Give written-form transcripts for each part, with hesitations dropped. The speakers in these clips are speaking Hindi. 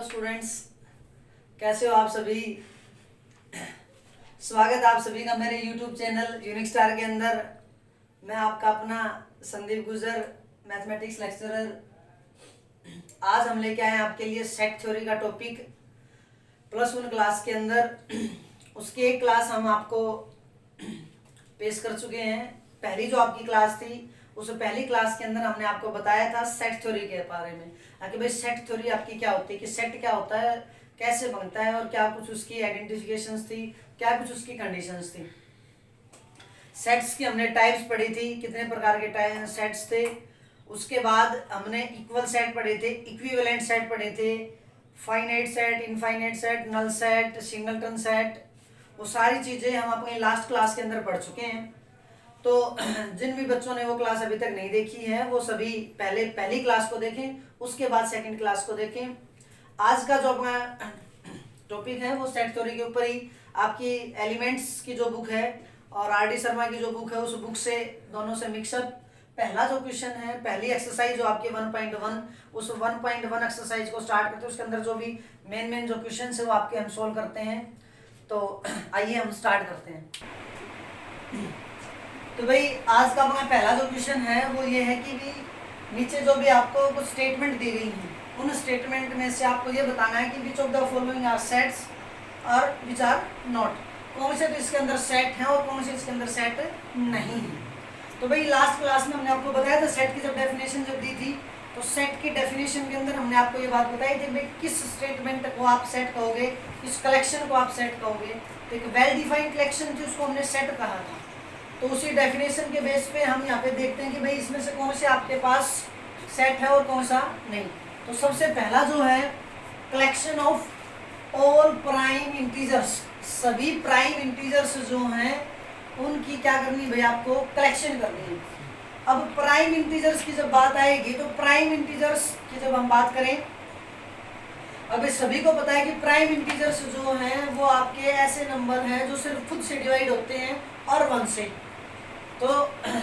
स्टूडेंट्स, कैसे हो आप सभी। स्वागत है आप सभी का मेरे यूट्यूब चैनल यूनिक स्टार के अंदर। मैं आपका अपना संदीप गुजर, मैथमेटिक्स लेक्चरर। आज हम लेके आए हैं आपके लिए सेट थ्योरी का टॉपिक +1 क्लास के अंदर। उसकी एक क्लास हम आपको पेश कर चुके हैं। पहली जो आपकी क्लास थी उस पहली क्लास के अंदर हमने आपको बताया था सेट थ्योरी के बारे में कि भाई सेट थ्योरी आपकी क्या होती है, कि सेट क्या होता है, कैसे बनता है और क्या कुछ उसकी आइडेंटिफिकेशंस थी, क्या कुछ उसकी कंडीशंस थी। सेट्स की हमने टाइप्स पढ़ी थी, कितने प्रकार के सेट्स थे। उसके बाद हमने इक्वल सेट पढ़े थे, इक्विवेलेंट सेट पढ़े थे, finite set, infinite set, null set, singleton set. वो सारी चीज़ें हम अपनी लास्ट क्लास के अंदर पढ़ चुके हैं। तो जिन भी बच्चों ने वो क्लास अभी तक नहीं देखी है वो सभी पहले पहली क्लास को देखें, उसके बाद सेकंड क्लास को देखें। आज का जो अपना टॉपिक है वो सेट थ्योरी के ऊपर ही आपकी एलिमेंट्स की जो बुक है और आर.डी. शर्मा की जो बुक है उस बुक से दोनों से मिक्सअप। पहला जो क्वेश्चन है, पहली एक्सरसाइज जो आपकी 1.1, उस 1.1 एक्सरसाइज को स्टार्ट करते हैं। उसके अंदर जो भी मेन जो क्वेश्चन है वो आपके हम सोल्व करते हैं। तो आइए हम स्टार्ट करते हैं। तो भाई आज का अपना पहला जो क्वेश्चन है वो ये है कि भी नीचे जो भी आपको कुछ स्टेटमेंट दी गई हैं उन स्टेटमेंट में से आपको ये बताना है कि which of the following are sets और विच आर नॉट। कौन से तो इसके अंदर सेट हैं और कौन से इसके अंदर सेट नहीं है। तो भाई लास्ट क्लास में हमने आपको बताया था सेट की जब डेफिनेशन जब दी थी तो सेट की डेफिनेशन के अंदर हमने आपको ये बात बताई थी भाई किस स्टेटमेंट को आप सेट कहोगे, किस कलेक्शन को आप सेट कहोगे। तो एक वेल डिफाइंड कलेक्शन थी, उसको हमने सेट कहा था। तो उसी डेफिनेशन के बेस पे हम यहाँ पे देखते हैं कि भाई इसमें से कौन से आपके पास सेट है और कौन सा नहीं। तो सबसे पहला जो है collection of all prime integers, सभी प्राइम इंटीजर्स जो हैं उनकी क्या करनी भाई, आपको कलेक्शन करनी है। अब प्राइम इंटीजर्स की जब बात आएगी तो प्राइम इंटीजर्स की जब हम बात करें, अब सभी को पता है कि प्राइम इंटीजर्स जो हैं वो आपके ऐसे नंबर हैं जो सिर्फ खुद से डिवाइड होते हैं और 1 से। तो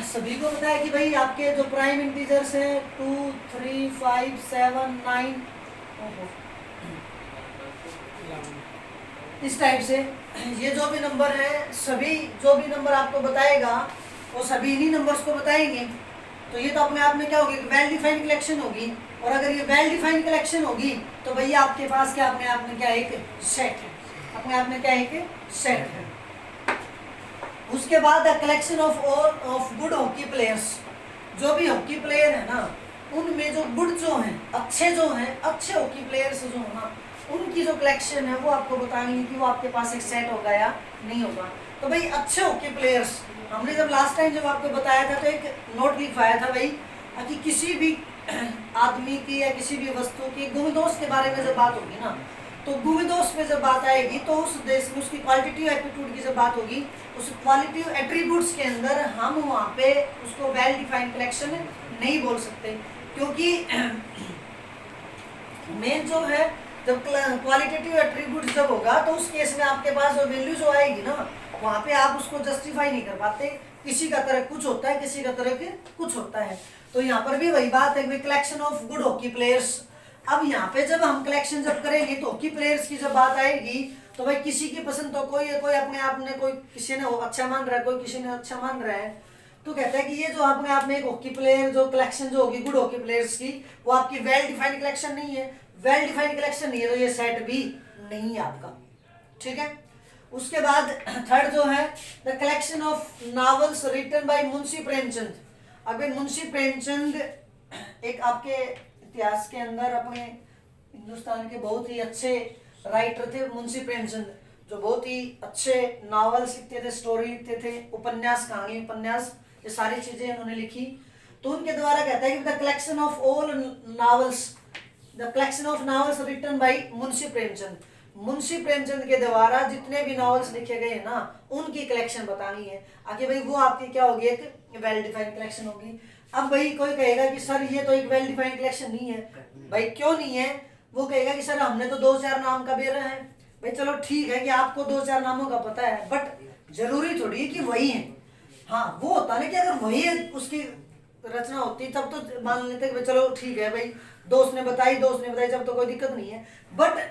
सभी को पता है कि भाई आपके जो प्राइम इंटीजर्स हैं 2, 3, 5, 7, 9 इस टाइप से ये जो भी नंबर है, सभी जो भी नंबर आपको बताएगा वो सभी इन्हीं नंबर्स को बताएंगे। तो ये तो अपने आप में क्या होगी, वेल डिफाइंड कलेक्शन होगी। और अगर ये वेल डिफाइंड कलेक्शन होगी तो भैया आपके पास क्या अपने आप में क्या एक सेट है, अपने आप में क्या एक सेट है। उसके बाद collection of good hockey players, जो भी हॉकी प्लेयर है ना उनमें जो गुड जो हैं, अच्छे जो हैं, अच्छे हॉकी प्लेयर्स जो है ना उनकी जो कलेक्शन है वो आपको बताएंगे कि वो आपके पास एक सेट होगा या नहीं होगा। तो भाई अच्छे हॉकी प्लेयर्स हमने जब लास्ट टाइम जब आपको बताया था तो एक नोट लिखवाया था भाई कि किसी भी आदमी की या किसी भी वस्तु की गुणदोष के बारे में जब बात होगी ना, तो गुणदोष में जब बात आएगी तो उस देश में उसकी क्वालिटेटिव एप्टीट्यूड की जब बात होगी, उस क्वालिटेटिव एट्रीब्यूट्स के अंदर हम वहाँ पे उसको वेल डिफाइंड कलेक्शन नहीं बोल सकते। क्योंकि मेन जो है जब क्वालिटेटिव एट्रीब्यूट जब होगा तो उस केस में आपके पास जो वैल्यू जो आएगी ना वहाँ पे आप उसको जस्टिफाई नहीं कर पाते। किसी का तरह कुछ होता है, किसी का तरह के कुछ होता है। तो यहाँ पर भी वही बात है, collection of good hockey players. अब यहाँ पे जब हम कलेक्शन जब करेंगे तो हॉकी प्लेयर्स की जब बात आएगी तो भाई किसी की पसंद तो कोई अपने आप ने, कोई किसी ने अच्छा मान रहा है, कोई किसी ने अच्छा मान रहा है। तो कहता है कि ये जो अपने आप में एक हॉकी प्लेयर जो कलेक्शन जो होगी गुड हॉकी प्लेयर्स की वो आपकी वेल डिफाइंड कलेक्शन नहीं है। वेल डिफाइंड कलेक्शन नहीं है तो ये सेट भी नहीं है आपका, ठीक है। उसके बाद थर्ड जो है the collection of novels written by Munshi Premchand. अगर मुंशी प्रेमचंद एक आपके इतिहास के अंदर अपने हिंदुस्तान के बहुत ही अच्छे राइटर थे। मुंशी प्रेमचंद जो बहुत ही अच्छे नॉवेल्स लिखते थे, स्टोरी लिखते थे, उपन्यास, कहानी उपन्यास, ये सारी चीजें उन्होंने लिखी। तो उनके द्वारा कहता है कि the collection of all novels, the collection of novels written by Munshi Premchand. Munshi Premchand के द्वारा जितने भी नॉवेल्स लिखे गए हैं ना उनकी कलेक्शन बतानी है। आगे भाई वो आपकी क्या होगी, एक वेल डिफाइंड कलेक्शन होगी। अब भाई कोई कहेगा कि सर ये तो एक वेल डिफाइंड कलेक्शन नहीं है। भाई क्यों नहीं है? वो कहेगा कि सर हमने तो 2-4 नाम का बेरा है। भाई चलो ठीक है कि आपको 2-4 नामों का पता है, बट जरूरी थोड़ी है कि वही है। हाँ वो होता ना कि अगर वही है उसकी रचना होती तब तो मान लेते कि चलो ठीक है भाई दोस्त ने बताई जब तो कोई दिक्कत नहीं है। बट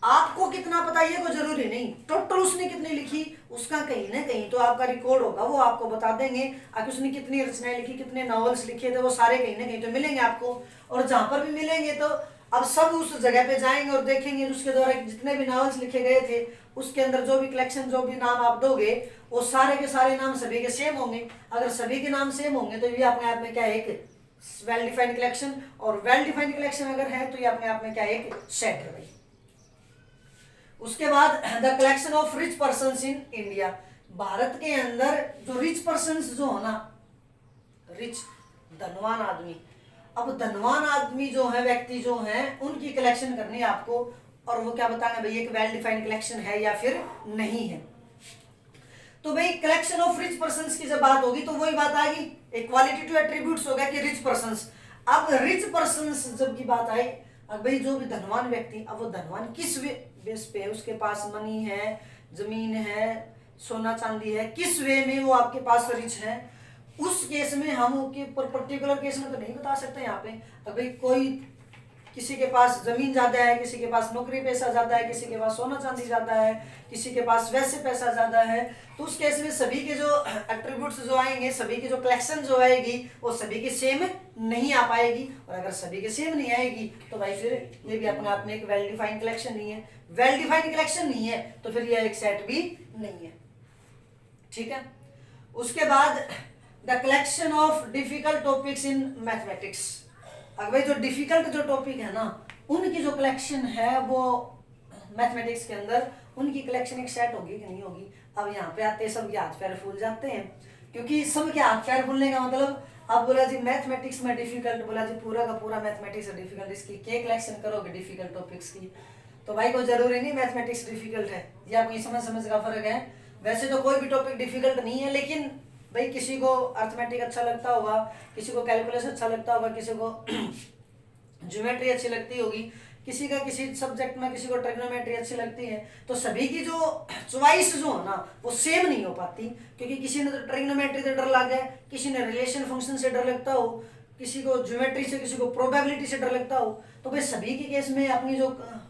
आपको कितना पता ये कोई जरूरी नहीं, टोटल उसने कितनी लिखी उसका कहीं ना कहीं तो आपका रिकॉर्ड होगा, वो आपको बता देंगे। आखिर उसने कितनी रचनाएं लिखी, कितने नॉवेल्स लिखे थे, वो सारे कहीं ना कहीं तो मिलेंगे आपको। और जहां पर भी मिलेंगे तो अब सब उस जगह पे जाएंगे और देखेंगे उसके द्वारा जितने भी नॉवेल्स लिखे गए थे उसके अंदर जो भी कलेक्शन, जो भी नाम आप दोगे वो सारे के सारे नाम सभी के सेम होंगे। अगर सभी के नाम सेम होंगे तो ये अपने आप में क्या है, एक वेल डिफाइंड कलेक्शन। और वेल डिफाइंड कलेक्शन अगर है तो ये अपने आप में क्या है, एक सेट है भाई। उसके बाद the collection of rich persons in India, Bharat के अंदर जो रिच पर्संस जो है ना, रिच धनवान आदमी, अब धनवान आदमी जो है, व्यक्ति जो है, उनकी कलेक्शन करनी है आपको। और वो क्या बताना भाई, एक वेल डिफाइंड कलेक्शन है या फिर नहीं है। तो भाई कलेक्शन ऑफ रिच पर्संस की जब बात होगी तो वही बात आएगी, एक क्वालिटेटिव एट्रीब्यूट्स हो गया कि रिच पर्संस। अब रिच पर्संस जब की बात आई, अब भाई जो भी धनवान व्यक्ति, अब वो धनवान किस बेस पे है, उसके पास मनी है, जमीन है, सोना चांदी है, किस वे में वो आपके पास रिच है, उस केस में हम पर्टिकुलर केस में तो नहीं बता सकते यहाँ पे। अब भाई कोई किसी के पास जमीन ज्यादा है, किसी के पास नौकरी पैसा ज्यादा है, किसी के पास सोना चांदी ज्यादा है, किसी के पास वैसे पैसा ज्यादा है, तो उस केस में सभी के जो एट्रीब्यूट्स जो आएंगे, सभी की जो कलेक्शन जो आएगी वो सभी की सेम नहीं आ पाएगी। और अगर सभी के सेम नहीं आएगी तो भाई फिर ये भी अपने आप में एक वेल डिफाइंड कलेक्शन नहीं है। वेल डिफाइंड कलेक्शन नहीं है तो फिर यह एक सेट भी नहीं है। ठीक है। उसके बाद the collection of difficult topics in mathematics, अब भाई जो डिफिकल्ट जो टॉपिक है ना उनकी जो कलेक्शन है वो मैथमेटिक्स के अंदर उनकी कलेक्शन एक सेट होगी कि नहीं होगी। अब यहाँ पे आते सबके हाथ पैर फूल जाते हैं, क्योंकि सबके हाथ पैर फूलने का मतलब, अब बोला जी मैथमेटिक्स में डिफिकल्ट, बोला जी पूरा का पूरा मैथमेटिक्स डिफिकल्ट, इसकी क्या कलेक्शन करोगे डिफिकल्ट टॉपिक्स की। तो भाई कोई जरूरी नहीं मैथमेटिक्स डिफिकल्ट है, ये आपकी समझ का फर्क है। वैसे तो कोई भी टॉपिक डिफिकल्ट नहीं है, लेकिन भाई किसी को अर्थमेटिक अच्छा लगता होगा, किसी को कैलकुलस अच्छा लगता होगा, किसी को ज्योमेट्री अच्छी लगती होगी, किसी का किसी सब्जेक्ट में किसी को ट्रिग्नोमेट्री अच्छी लगती है। तो सभी की जो चॉइस जो है ना वो सेम नहीं हो पाती, क्योंकि किसी ने तो ट्रिग्नोमेट्री से डर लग गया, किसी ने रिलेशन फंक्शन से डर लगता हो, किसी को ज्योमेट्री से, किसी को प्रोबेबिलिटी से डर लगता हो। तो भाई सभी के केस में अपनी जो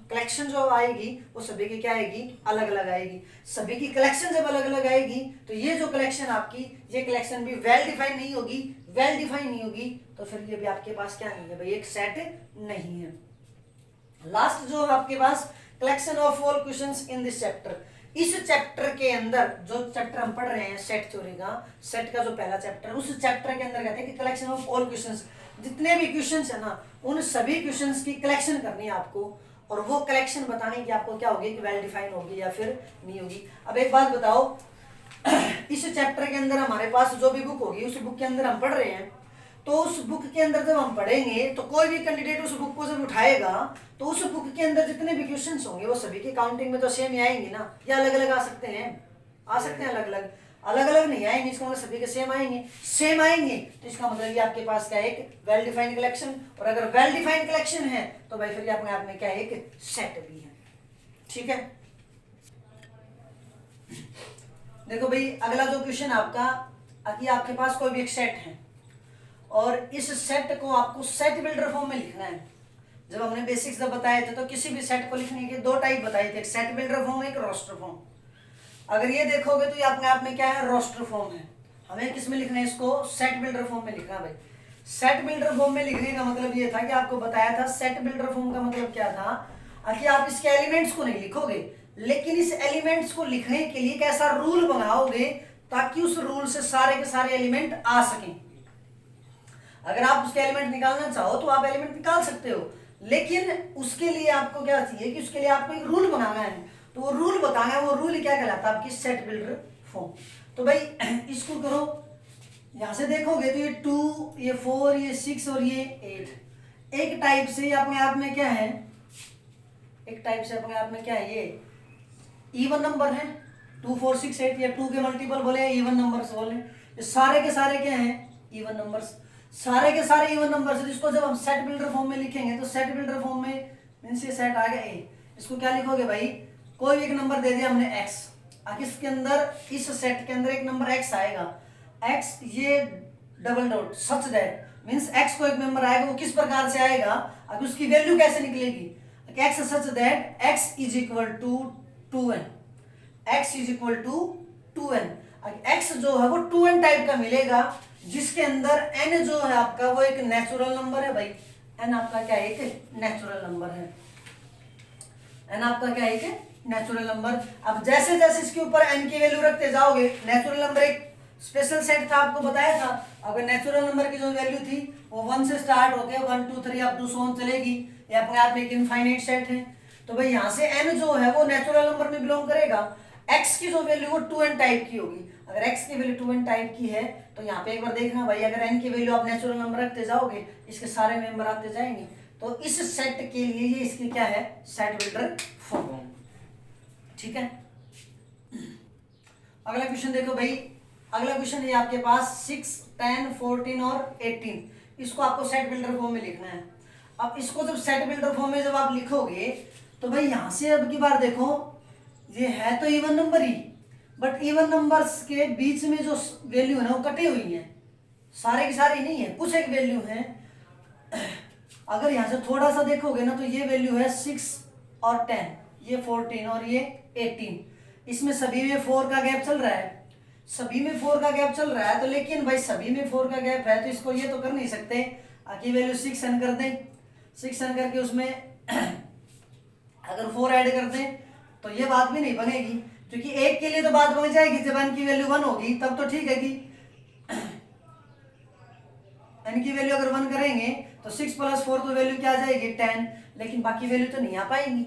कलेक्शन जो आएगी वो सभी की क्या आएगी, अलग अलग आएगी। सभी की कलेक्शन जब अलग अलग आएगी तो ये जो कलेक्शन आपकी, ये कलेक्शन भी वेल डिफाइन नहीं होगी। वेल डिफाइन नहीं होगी तो फिर ये भी आपके पास क्या नहीं है भाई, एक सेट नहीं है। लास्ट जो आपके पास collection of all questions in this chapter, इस चैप्टर के अंदर जो चैप्टर हम पढ़ रहे हैं सेट थ्योरी का, सेट का जो पहला चैप्टर, उस चैप्टर के अंदर कहते हैं कि कलेक्शन ऑफ ऑल क्वेश्चंस, जितने भी क्वेश्चंस है ना उन सभी क्वेश्चंस की कलेक्शन करनी है आपको। और वो कलेक्शन बताने की आपको क्या होगी कि वेल डिफाइन होगी या फिर नहीं होगी। अब एक बात बताओ, इस चैप्टर के अंदर हमारे पास जो भी बुक होगी उस बुक के अंदर हम पढ़ रहे हैं, तो उस बुक के अंदर जब हम पढ़ेंगे तो कोई भी कैंडिडेट उस बुक को जब उठाएगा तो उस बुक के अंदर जितने भी क्वेश्चंस होंगे वो सभी की काउंटिंग में तो सेम ही आएंगे ना, या अलग अलग आ सकते हैं, आ सकते हैं अलग अलग, अलग अलग नहीं आएंगे। इसका मतलब सभी के सेम आएंगे, सेम आएंगे तो इसका मतलब ये आपके पास क्या है, एक वेल डिफाइंड कलेक्शन। और अगर वेल डिफाइंड कलेक्शन है तो भाई फिर अपने आप में क्या है, एक सेट भी है। ठीक है। देखो भाई अगला जो क्वेश्चन आपका, कि आपके पास कोई भी एक सेट है और इस सेट को आपको सेट बिल्डर फॉर्म में लिखना है। जब हमने बेसिक्स जब बताए थे तो किसी भी सेट को लिखने के दो टाइप बताए थे, एक सेट बिल्डर फॉर्म, एक रोस्टर फॉर्म। अगर ये देखोगे तो ये अपने आप में क्या है, रोस्टर फॉर्म है। हमें किस में लिखना है इसको, सेट बिल्डर फॉर्म में लिखना। भाई सेट बिल्डर फॉर्म में लिखने का मतलब ये था कि आपको बताया था सेट बिल्डर फॉर्म का मतलब क्या था, कि आप इसके एलिमेंट्स को नहीं लिखोगे, लेकिन इस एलिमेंट्स को लिखने के लिए कैसा रूल बनाओगे ताकि उस रूल से सारे के सारे एलिमेंट आ सकें। अगर आप उसके एलिमेंट निकालना चाहो तो आप एलिमेंट निकाल सकते हो, लेकिन उसके लिए आपको क्या चाहिए कि उसके लिए आपको एक रूल बनाना है। तो वो रूल बताना है, वो रूल क्या कहलाता है, आपकी सेट बिल्डर फॉर्म। तो भाई इसको करो, यहां से देखोगे तो ये 2, ये 4, ये 6 और ये 8 एक टाइप से अपने आप में क्या है, एक टाइप से अपने आप में क्या है, ये इवन नंबर है। 2, 4, 6, 8 या 2 के मल्टीपल बोले, इवन नंबर्स बोले, ये सारे के सारे क्या हैं, इवन नंबर्स, सारे के सारे इवन नंबर्स। जिसको जब हम सेट बिल्डर फॉर्म में लिखेंगे तो सेट बिल्डर फॉर्म में मींस ये सेट आ गया ए, इसको क्या लिखोगे भाई, कोई एक नंबर दे दिया हमने x, इसके अंदर इस सेट के अंदर एक नंबर x आएगा, x ये double dot such that means x को एक नंबर आएगा, वो किस प्रकार से आएगा, अब उसकी वैल्यू कैसे निकलेगी, x such that x is equal to 2n, x is equal to 2n। X जो है वो 2n टाइप का मिलेगा जिसके अंदर n जो है आपका वो एक नेचुरल नंबर है भाई, n आपका क्या है, एक नेचुरल नंबर है, n आपका क्या है, एक नेचुरल नंबर। अब जैसे जैसे इसके ऊपर n की वैल्यू रखते जाओगे, नेचुरल नंबर एक स्पेशल सेट था, आपको बताया था, अगर नेचुरल नंबर की जो वैल्यू थी वो 1 से स्टार्ट होके 1 2 3 अप टू सो ऑन चलेगी, ये अपने आप में एक इनफाइनाइट सेट है। तो भाई यहाँ से n जो है वो नेचुरल नंबर में बिलोंग करेगा, x की जो वैल्यू वो 2n टाइप की होगी। अगर x की वैल्यू 2n टाइप की है तो यहाँ पे एक बार देखना भाई, अगर n की वैल्यू आप नेचुरल नंबर रखते जाओगे इसके सारे मेंबर आते जाएंगे, तो इस सेट के लिए ये इसकी क्या है, सेट बिल्डर फॉर्म। ठीक है, अगला क्वेश्चन देखो भाई, अगला क्वेश्चन है आपके पास 6 10 14 और 18, इसको आपको सेट बिल्डर फॉर्म में लिखना है। अब इसको जब सेट बिल्डर फॉर्म में जब आप लिखोगे तो भाई यहां से अब की बार देखो, ये है तो even number he, but even numbers के बीच में जो वैल्यू है ना वो कटी हुई है, सारे की सारी नहीं है, कुछ एक वैल्यू है। अगर यहां से थोड़ा सा देखोगे ना तो ये वैल्यू है 6 और 10, ये 14 और ये 18, इसमें सभी में 4 का गैप चल रहा है, सभी में 4 का गैप चल रहा है। तो लेकिन भाई सभी में 4 का गैप है तो इसको ये तो कर नहीं सकते, आगे वैल्यू 6 एन कर दें, 6 एन करके उसमें अगर 4 ऐड कर दें तो ये बात भी नहीं बनेगी, क्योंकि एक के लिए तो बात बन जाएगी जब n की वैल्यू 1 होगी, तब तो ठीक है कि n की वैल्यू अगर 1 करेंगे तो 6 + 4 तो वैल्यू क्या आ जाएगी 10, लेकिन बाकी वैल्यू तो नहीं आ पाएगी,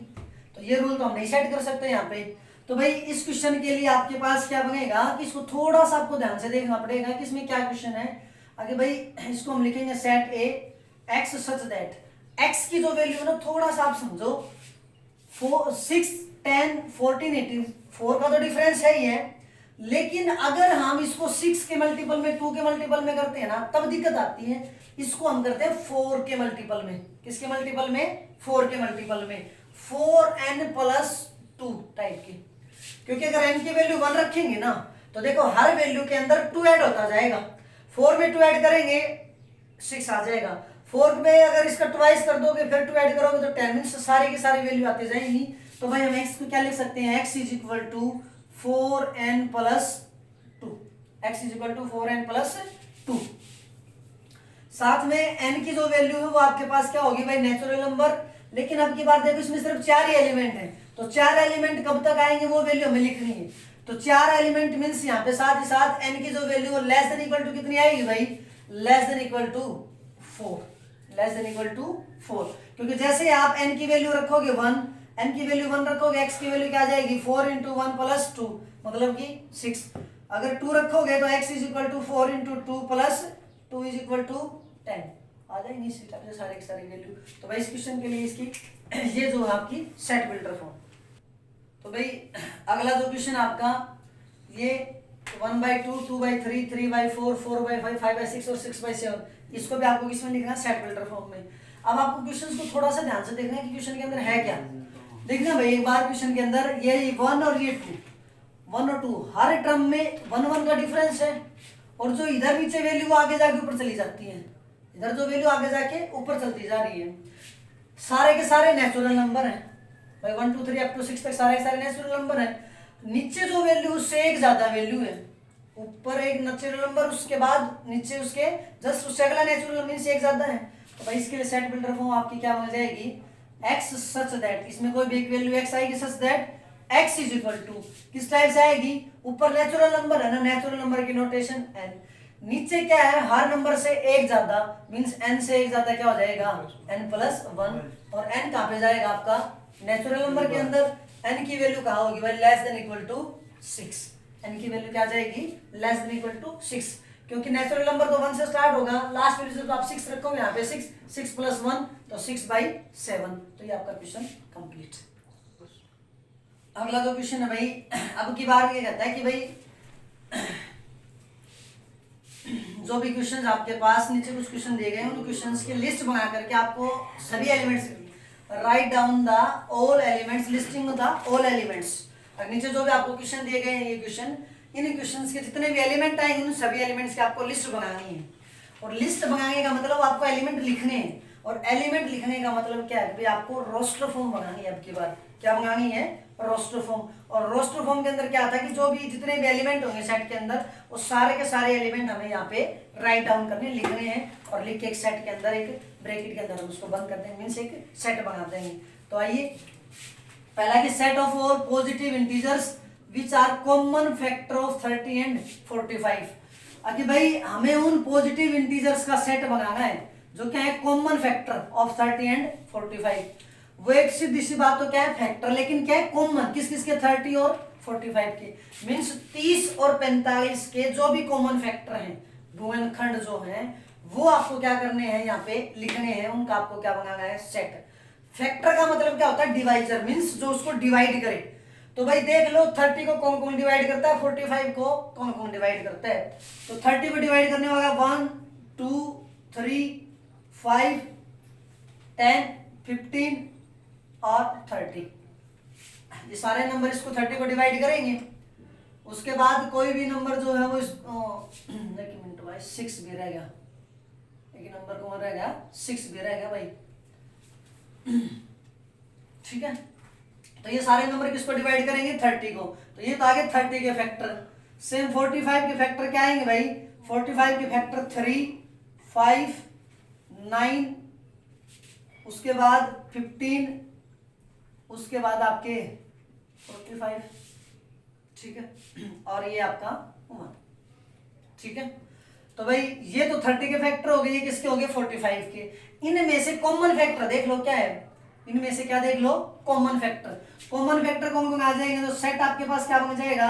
तो ये रूल तो हम नहीं सेट कर सकते यहाँ पे। तो भाई इस क्वेश्चन के लिए आपके पास क्या बनेगा कि इसको थोड़ा सा आपको ध्यान से देखना पड़ेगा कि इसमें क्या क्वेश्चन है। आगे भाई इसको हम लिखेंगे set A x such that x की जो वैल्यू है ना थोड़ा सा आप समझो, 6 10 14 18, 4 का तो डिफरेंस है ही है, लेकिन अगर हम इसको 6 के मल्टीपल में 2 के मल्टीपल में करते हैं ना तब दिक्कत आती है। इसको हम करते हैं 4 के मल्टीपल में, किसके मल्टीपल में, 4 के मल्टीपल में, 4n + 2 टाइप की, क्योंकि अगर n की वैल्यू 1 रखेंगे ना तो देखो हर वैल्यू के अंदर 2 ऐड होता जाएगा, 4 में 2 ऐड करेंगे 6 आ जाएगा, 4 में अगर इसका ट्वाइस कर दोगे फिर 2 ऐड करोगे तो 10 मींस सारी की सारी वैल्यू आती जाएंगी। तो भाई हम x को क्या लिख सकते हैं, x is equal to 4n + 2, x is equal to 4n + 2। साथ में n की जो वैल्यू है वो आपके पास क्या होगी भाई, नेचुरल नंबर, लेकिन अब की बात देखो इसमें सिर्फ 4 ही एलिमेंट है, तो 4 एलिमेंट कब तक आएंगे वो वैल्यू हमें लिखनी है। तो 4 एलिमेंट मींस यहाँ पे साथ ही साथ n की जो वैल्यू वो लेस देन इक्वल टू कितनी आएगी भाई, less than equal to 4, less than equal to 4, क्योंकि जैसे आप n की वैल्यू रखोगे 1, n की वैल्यू 1 रखोगे, x की वैल्यू क्या आ जाएगी 4 × 1 + 2 मतलब कि 6, अगर 2 रखोगे तो x is equal to 4 × 2 + 2 is equal to 10 आ जाएंगी इसी टाइप से सारे की सारी वैल्यू। तो भाई इस क्वेश्चन के लिए इसकी ये जो है आपकी सेट बिल्डर फॉर्म। तो भाई अगला जो क्वेश्चन आपका ये 1/2 2/3 3/4 4/5 5/6 और 6/7, इसको भी आपको किसमें लिखना है, सेट बिल्डर फॉर्म में। अब आपको क्वेश्चंस को थोड़ा सा ध्यान से देखना है कि क्वेश्चन के अंदर है क्या। देखना भाई एक बार क्वेश्चन के अंदर ये 1 और ये 2, 1 और 2 हर टर्म में 1 1 का डिफरेंस है, और जो इधर नीचे वैल्यू आगे जाके ऊपर चली जाती है, इधर जो वैल्यू आगे जाके ऊपर चलती जा रही है, सारे के सारे नेचुरल नंबर हैं भाई, 1 2 3 अप टू 6 तक सारे के सारे नेचुरल नंबर हैं। नीचे जो वैल्यू उससे एक ज्यादा वैल्यू है, ऊपर एक नेचुरल नंबर उसके बाद नीचे उसके जस्ट उससे अगला नेचुरल मींस एक ज्यादा है। तो भाई इसके लिए सेट बिल्डर फॉर्म आपकी क्या बन जाएगी, x सच दैट, इसमें कोई भी एक वैल्यू x आएगी such that x is equal to किस टाइप से आएगी, ऊपर नेचुरल नंबर है ना, नेचुरल नंबर की नोटेशन n, नीचे क्या है हर नंबर से एक ज्यादा मींस n से एक ज्यादा क्या हो जाएगा n + 1, और n कहां पे जाएगा आपका नेचुरल नंबर के अंदर, n की वैल्यू कहां होगी भाई less than equal to 6, n की वैल्यू क्या आ जाएगी लेस देन इक्वल टू 6, क्योंकि नेचुरल नंबर तो 1 से स्टार्ट होगा, लास्ट वैल्यू से तो आप 6 रखोगे यहाँ पे 6 + 1 तो 6/7। तो ये आपका क्वेश्चन कंप्लीट। अगला जो क्वेश्चन है भाई, अब की बार ये कहता है कि भाई जो भी क्वेश्चंस आपके पास नीचे कुछ क्वेश्चन दिए गए हैं उन क्वेश्चंस की लिस्ट बना करके आपको सभी elements write down the all elements, listing the all elements. नीचे जो भी आपको क्वेश्चन दिए गए हैं ये क्वेश्चन, इन क्वेश्चंस के जितने भी एलिमेंट आएंगे उन सभी एलिमेंट्स की आपको लिस्ट बनानी है, और लिस्ट बनाने का मतलब आपको एलिमेंट लिखने हैं, और एलिमेंट लिखने का मतलब क्या है भाई, आपको रोस्टर फॉर्म बनानी है। अब की बार क्या बनानी है, रोस्टर फॉर्म। और रोस्टर फॉर्म के अंदर क्या आता है कि जो भी जितने भी एलिमेंट होंगे सेट के अंदर, वो सारे के सारे एलिमेंट हमें यहाँ पे राइट डाउन करने लिखने हैं, और लिख के एक सेट के अंदर एक ब्रैकेट के अंदर हम उसको बंद करते हैं, मीन्स एक सेट बना देंगे। तो आइए पहला कि set of all positive integers which are common factor of 30 and 45। अभी भाई हमें उन पॉजिटिव इंटीजर्स का सेट बनाना है जो क्या है, कॉमन फैक्टर ऑफ 30 एंड 45। वो एक सीधी सी बात तो क्या है, फैक्टर, लेकिन क्या है कॉमन, किस किस के, 30 और 45 के। मीन्स 30 और 45 के जो भी कॉमन फैक्टर हैं, गुणनखंड जो है, वो आपको क्या करने हैं, यहाँ पे लिखने हैं, उनका आपको क्या बनाना है, सेट। फैक्टर का मतलब क्या होता है, डिवाइजर, मीन्स जो उसको डिवाइड करे। तो भाई देख लो 30 को कौन कौन डिवाइड करता है, 45 को कौन कौन डिवाइड करता है। तो 30 को डिवाइड करने वाला 1 2 3 5 10 15 और 30, ये सारे नंबर इसको 30 को डिवाइड करेंगे। उसके बाद कोई भी नंबर जो है वो एक मिनट भाई 6 भी रहेगा, एक नंबर कौन रहेगा, 6 भी रहेगा भाई, ठीक है। तो ये सारे नंबर किसको डिवाइड करेंगे, 30 को। तो ये तो आगे 30 के फैक्टर। सेम 45 के फैक्टर क्या आएंगे भाई, 45 के फैक्टर 3 5 9, उसके बाद 15, उसके बाद आपके 45, ठीक है, और ये आपका 1, ठीक है। तो भाई ये तो 30 के फैक्टर हो गए, ये किसके हो गए, 45 के। इनमें से कॉमन फैक्टर देख लो क्या है, इनमें से क्या देख लो, कॉमन फैक्टर। कॉमन फैक्टर कौन कौन आ जाएंगे, तो सेट आपके पास क्या बन जाएगा,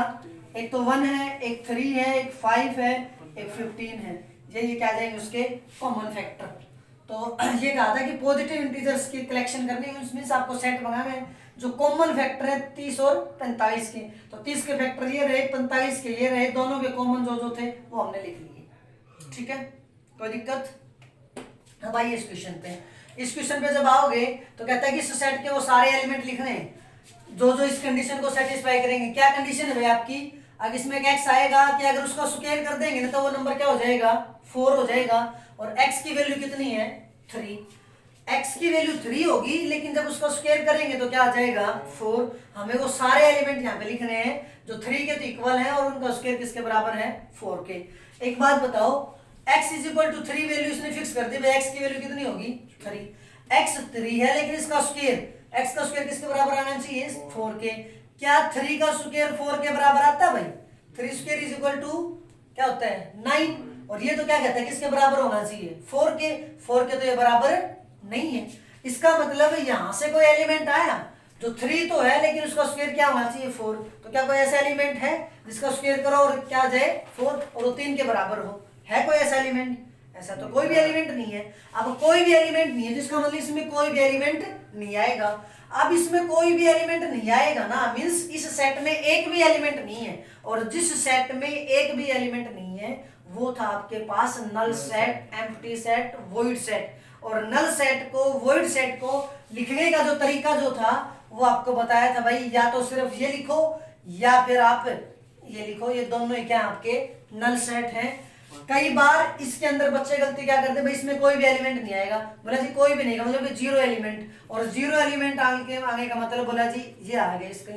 एक तो 1 है, एक 3 है, एक 5 है, एक 15 है, ये क्या जाएंगे उसके कॉमन फैक्टर। तो ये कहा था कि पॉजिटिव इंटीजर्स की कलेक्शन करनी है, उसमें से आपको सेट बनाना है जो कॉमन फैक्टर है 30 और 45 के। तो 30 के फैक्टर ये रहे, 45 के ये रहे, दोनों के कॉमन जो जो थे वो हमने लिख लिए, ठीक है, कोई दिक्कत। अब आइए इस क्वेश्चन पे। इस क्वेश्चन पे जब आओगे तो कहता है कि इस सेट के वो सारे एलिमेंट लिखने हैं जो जो इस कंडीशन को सेटिस्फाई करेंगे। क्या कंडीशन है भाई आपकी, अगर इसमें एक एक्स आएगा कि अगर उसका स्क्वायर कर देंगे ना तो वो नंबर क्या हो जाएगा, 4 हो जाएगा। और एक्स की वैल्यू कितनी है, 3। एक्स की वैल्यू 3 होगी, लेकिन जब उसको स्क्वायर करेंगे तो क्या आ जाएगा, 4। हमें वो सारे एलिमेंट यहाँ पे लिखने हैं जो 3 के तो इक्वल है और उनका स्क्वायर किसके बराबर है, 4 के। एक बात बताओ, x is equal to 3 value इसने फिक्स कर दी, भाई x की वैल्यू कितनी होगी, 3। x 3 है, लेकिन इसका स्क्वायर, x का स्क्वायर किसके बराबर आना चाहिए, 4 के। क्या 3 का स्क्वायर 4 के बराबर आता है भाई, 3 स्क्वायर इज इक्वल टू क्या होता है, 9। और ये तो क्या कहता है किसके बराबर होना चाहिए, 4 के। 4 के तो ये बराबर नहीं है। इसका मतलब यहां से कोई एलिमेंट आया जो 3 तो है, लेकिन उसका स्क्वायर क्या होना चाहिए, 4। तो क्या कोई ऐसा एलिमेंट है जिसका स्क्वायर करो और क्या आ जाए, 4, और वो 3 के बराबर हो, है कोई ऐसा एलिमेंट? ऐसा तो कोई भी एलिमेंट नहीं है। अब कोई भी एलिमेंट नहीं है जिसका मतलब इसमें कोई भी एलिमेंट नहीं आएगा। अब इसमें कोई भी एलिमेंट नहीं आएगा ना, मींस इस सेट में एक भी एलिमेंट नहीं है। और जिस सेट में एक भी एलिमेंट नहीं है वो था आपके पास null set, empty set, void set. और नल सेट को, वॉइड सेट को लिखने का जो तरीका जो था वो आपको बताया था भाई, या तो सिर्फ ये लिखो या फिर आप ये लिखो, ये दोनों ही क्या आपके नल सेट हैं। कई बार इसके अंदर बच्चे गलती क्या करते हैं भाई, इसमें कोई भी एलिमेंट नहीं आएगा, बोला जी कोई भी नहीं, मतलब कि 0 एलिमेंट। और 0 एलिमेंट आने का मतलब बोला जी ये आ गया इसका।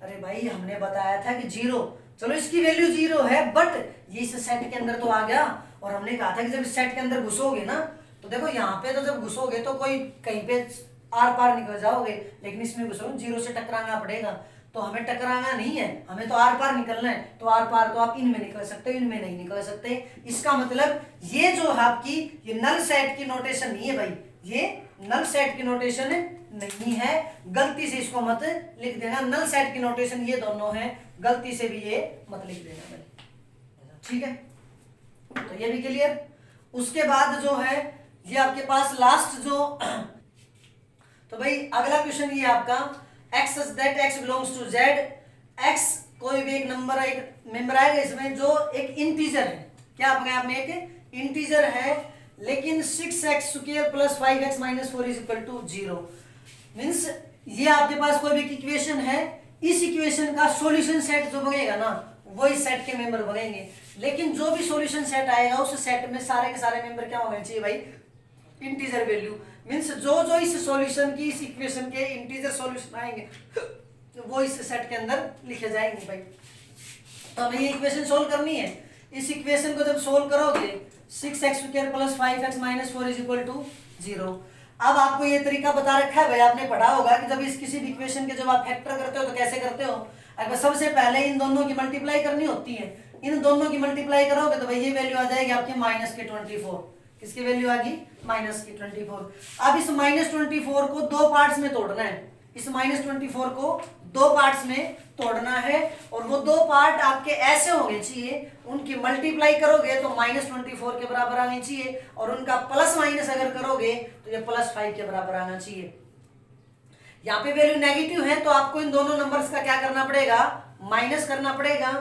अरे भाई हमने बताया था कि 0, चलो इसकी वैल्यू 0 है, बट ये इस सेट के अंदर तो आ गया। और हमने कहा था कि जब इस सेट के अंदर घुसोगे ना तो देखो यहाँ पे तो जब घुसोगे तो कोई कहीं पे आर पार निकल जाओगे, लेकिन इसमें घुसोगे 0 से टकराना पड़ेगा। तो हमें टकराना नहीं है, हमें तो आर पार निकलना है। तो आर पार तो आप इनमें निकल सकते हो, इनमें नहीं निकल सकते। इसका मतलब ये जो है आपकी ये नल सेट की नोटेशन नहीं है भाई, ये नल सेट की नोटेशन नहीं है। गलती से इसको मत लिख देना, नल सेट की नोटेशन ये दोनों है, गलती से भी ये मत लिख देना भाई, ठीक है। तो ये भी क्लियर। उसके बाद जो है ये आपके पास लास्ट जो तो भाई अगला क्वेश्चन ये आपका x such that x belongs to z। x कोई भी एक नंबर, एक मेंबर आएगा इसमें जो एक इंटीजर है। क्या अपने आप में एक इंटीजर है, लेकिन 6x square plus 5x minus 4 is equal to 0। Means ये आपके पास कोई भी इक्वेशन है, इस इक्वेशन का सॉल्यूशन सेट जो बनेगा ना वही सेट के मेंबर बनेंगे। लेकिन जो भी सॉल्यूशन सेट आएगा उस सेट में सारे के सारे मेंबर क्या होने चाहिए भाई, इंटीजर वैल्यू। मीन्स जो जो इस सॉल्यूशन की, इस इक्वेशन के इंटीजर सॉल्यूशन आएंगे वो इस सेट के अंदर लिखे जाएंगे भाई। तो हमें ये इक्वेशन सोल्व करनी है। इस इक्वेशन को जब सोल्व करोगे 6x² + 5x - 4 = 0। अब आपको ये तरीका बता रखा है भाई, आपने पढ़ा होगा कि जब इस किसी भी इक्वेशन के जब आप फैक्टर करते हो तो कैसे करते हो। अगर सबसे पहले इन दोनों की मल्टीप्लाई करनी होती है, इन दोनों की मल्टीप्लाई करोगे तो भाई ये वैल्यू आ जाएगी आपकी -24। किसकी वैल्यू आ गई? -24। अब इस -24 को दो पार्ट्स में तोड़ना है, इस -24 को दो पार्ट्स में तोड़ना है, और वो दो पार्ट आपके ऐसे होने चाहिए, उनकी मल्टीप्लाई करोगे तो -24 के बराबर आनी चाहिए, और उनका प्लस माइनस अगर करोगे तो ये +5 के बराबर आना चाहिए। यहाँ पे वैल्यू नेगेटिव है तो आपको इन दोनों नंबर्स का क्या करना पड़ेगा? माइनस करना पड़ेगा।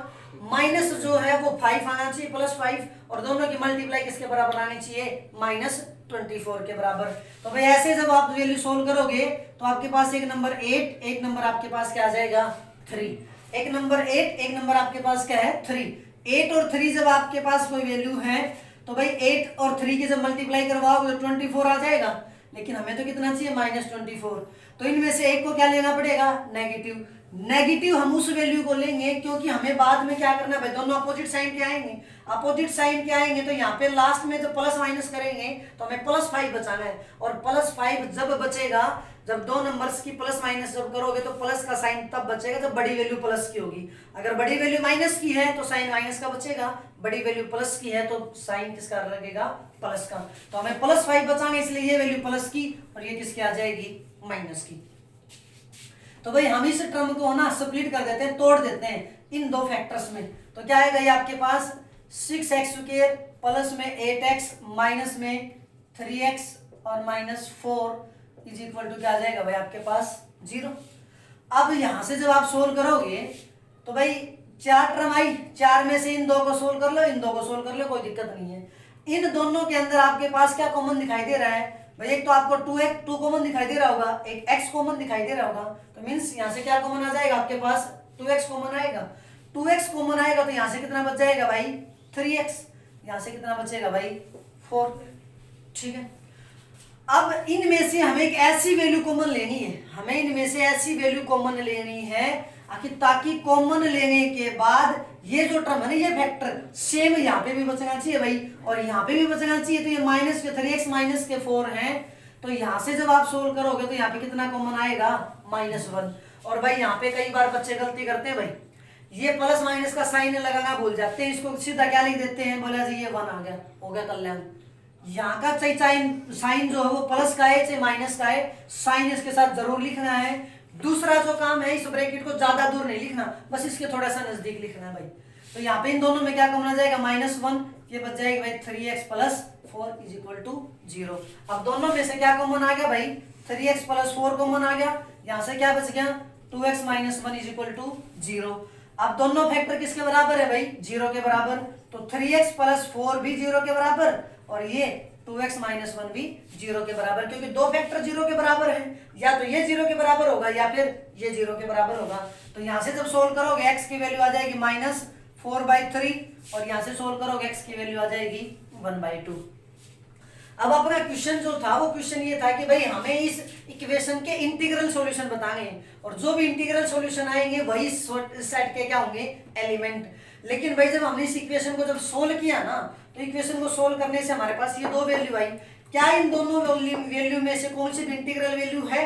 माइनस जो है वो 5 आना चाहिए, +5, और दोनों की मल्टीप्लाई किसके बराबर आनी चाहिए? -24 के बराबर। तो भाई ऐसे जब आप वैल्यू सोल्व करोगे तो आपके पास एक नंबर 8, एक नंबर आपके पास क्या आ जाएगा? 3। एक नंबर 8, एक नंबर आपके पास क्या है? 3। 8 और 3 जब आपके पास कोई वैल्यू है तो भाई 8 और 3 की जब मल्टीप्लाई करवाओगे तो 24 आ जाएगा, लेकिन हमें तो कितना चाहिए? -24। तो इनमें से एक को क्या लेना पड़ेगा? नेगेटिव। नेगेटिव हम उस वैल्यू को लेंगे क्योंकि हमें बाद में क्या करना है भाई, दोनों अपोजिट साइन के आएंगे, अपोजिट साइन के आएंगे तो यहाँ पे लास्ट में जब प्लस माइनस करेंगे तो हमें +5 बचाना है, और +5 जब बचेगा, जब दो नंबर्स की प्लस माइनस जब करोगे तो प्लस का साइन तब बचेगा जब बड़ी वैल्यू प्लस की होगी। अगर बड़ी वैल्यू माइनस की है तो साइन माइनस का बचेगा, बड़ी वैल्यू प्लस की है तो साइन किसका लगेगा? प्लस का। तो हमें +5 बचाना, इसलिए ये वैल्यू प्लस की और ये किसकी आ जाएगी? माइनस की। तो भाई हम इस टर्म को ना स्प्लिट कर देते हैं, तोड़ देते हैं इन दो फैक्टर्स में। तो क्या आएगा ये आपके पास? 6x² प्लस में 8x माइनस में 3x और -4 = क्या आ जाएगा भाई आपके पास? 0। अब यहां से जब आप सोल्व करोगे तो भाई 4 टर्म आई, 4 में से इन दो को सोल्व कर लो, इन दो को सोल्व कर लो, कोई दिक्कत नहीं है। इन दोनों के अंदर आपके पास क्या कॉमन दिखाई दे रहा है भाई? एक तो आपको 2 कॉमन दिखाई दे रहा होगा, एक x कॉमन दिखाई दे रहा होगा, तो मीन्स यहाँ से क्या कॉमन आ जाएगा आपके पास? 2x कॉमन आएगा। 2x कॉमन आएगा तो यहाँ से कितना बच जाएगा भाई? 3x। यहाँ से कितना बचेगा भाई? 4। ठीक है। अब इनमें से हमें एक ऐसी वैल्यू कॉमन लेनी है, हमें इनमें से ऐसी वैल्यू कॉमन लेनी है ताकि कॉमन लेने के बाद ये जो टर्म है ना, ये फैक्टर सेम यहाँ पे भी बचना चाहिए भाई, और यहाँ पे भी बचना चाहिए। तो ये -3x -4 है, तो यहाँ से जब आप सोल्व करोगे तो यहाँ पे कितना कॉमन आएगा? -1। और भाई यहाँ पे कई बार बच्चे गलती करते हैं भाई, ये प्लस माइनस का साइन लगाना भूल जाते हैं, इसको सीधा क्या लिख देते हैं? बोला जी ये 1 आ गया, हो गया कल्याण। यहाँ का साइन जो है वो प्लस का है चाहे माइनस का है, साइन इसके साथ जरूर लिखना है। दूसरा जो काम है, इस ब्रैकेट को ज्यादा दूर नहीं लिखना, बस इसके थोड़ा सा नजदीक लिखना है भाई। तो यहाँ पे इन दोनों में क्या कॉमन आ जाएगा? -1, ये बच जाएगा भाई 3x + 4 = 0। अब दोनों में से क्या कॉमन आ गया भाई? 3x + 4 कॉमन आ गया, यहाँ से क्या बच गया? 2x - 1 = 0। अब दोनों फैक्टर किसके बराबर है भाई? 0 के बराबर। तो 3x + 4 भी 0 के बराबर, और ये 2x - 1 भी 0 के बराबर, क्योंकि दो फैक्टर 0 के बराबर हैं, या तो ये 0 के बराबर होगा या फिर ये 0 के बराबर होगा। तो यहाँ से जब सोल्व करोगे x की वैल्यू आ जाएगी -4/3, और यहाँ से सोल्व करोगे x की वैल्यू आ जाएगी 1/2। अब अपना क्वेश्चन जो था वो क्वेश्चन ये था कि भाई हमें इस इक्वेशन के इंटीग्रल सॉल्यूशन बताने हैं, और जो भी इंटीग्रल सॉल्यूशन आएंगे वही सेट के क्या होंगे? एलिमेंट। लेकिन भाई जब हमने इस इक्वेशन को जब सोल्व किया ना, तो इक्वेशन को सोल्व करने से हमारे पास ये दो वैल्यू आई। क्या इन दोनों वैल्यू में से कौन सी भी इंटीग्रल वैल्यू है?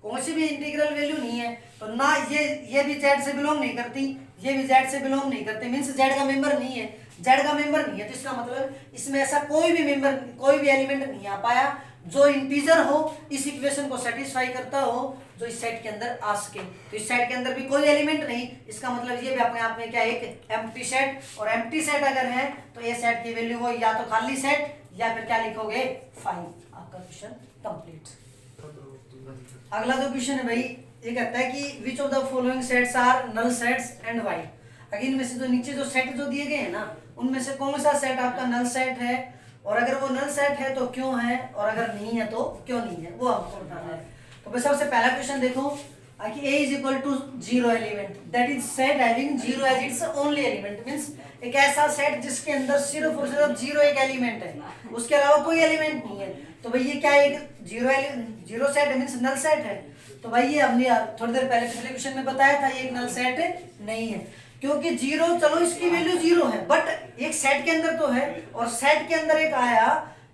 कौन सी भी इंटीग्रल वैल्यू नहीं है। तो ना ये भी जेड से बिलोंग नहीं करती, ये भी जेड से बिलोंग नहीं करते, मीन्स जेड का मेंबर नहीं है, जेड का मेंबर नहीं है। तो इसका मतलब इसमें ऐसा कोई भी मेंबर, कोई भी एलिमेंट नहीं आ पाया जो इंटीजर हो, इस इक्वेशन को सेटिस्फाई करता हो, जो इस सेट के अंदर आ सके। तो इस सेट के अंदर भी कोई एलिमेंट नहीं, इसका मतलब ये भी अपने आप में क्या है? एक एम्प्टी सेट। और एम्प्टी सेट अगर है तो ये सेट की वैल्यू हो या तो खाली सेट या फिर क्या लिखोगे? 5। आपका क्वेश्चन कंप्लीट। अगला जो क्वेश्चन है भाई, ये कहता है कि which of the following sets are null sets and why. अगर इनमें से जो नीचे जो सेट जो दिए गए हैं ना, उनमें से कौन सा सेट आपका नल सेट है, और अगर वो नल सेट है तो क्यों है, और अगर नहीं है तो क्यों नहीं है, वो आपको बताना है। तो भाई सबसे पहला क्वेश्चन देखो, A is equal to 0 element, that is set having 0 as its only element, means एक ऐसा सेट जिसके अंदर सिर्फ और सिर्फ 0 एक एलिमेंट है, उसके अलावा कोई एलिमेंट नहीं है। तो भाई ये क्या है, एक zero set means null set है। तो भाई ये हमने थोड़ी देर पहले पिछले क्वेश्चन में बताया था, ये एक नल सेट नहीं है, क्योंकि 0, चलो इसकी वैल्यू 0 है, बट एक सेट के अंदर तो है, और सेट के अंदर एक आया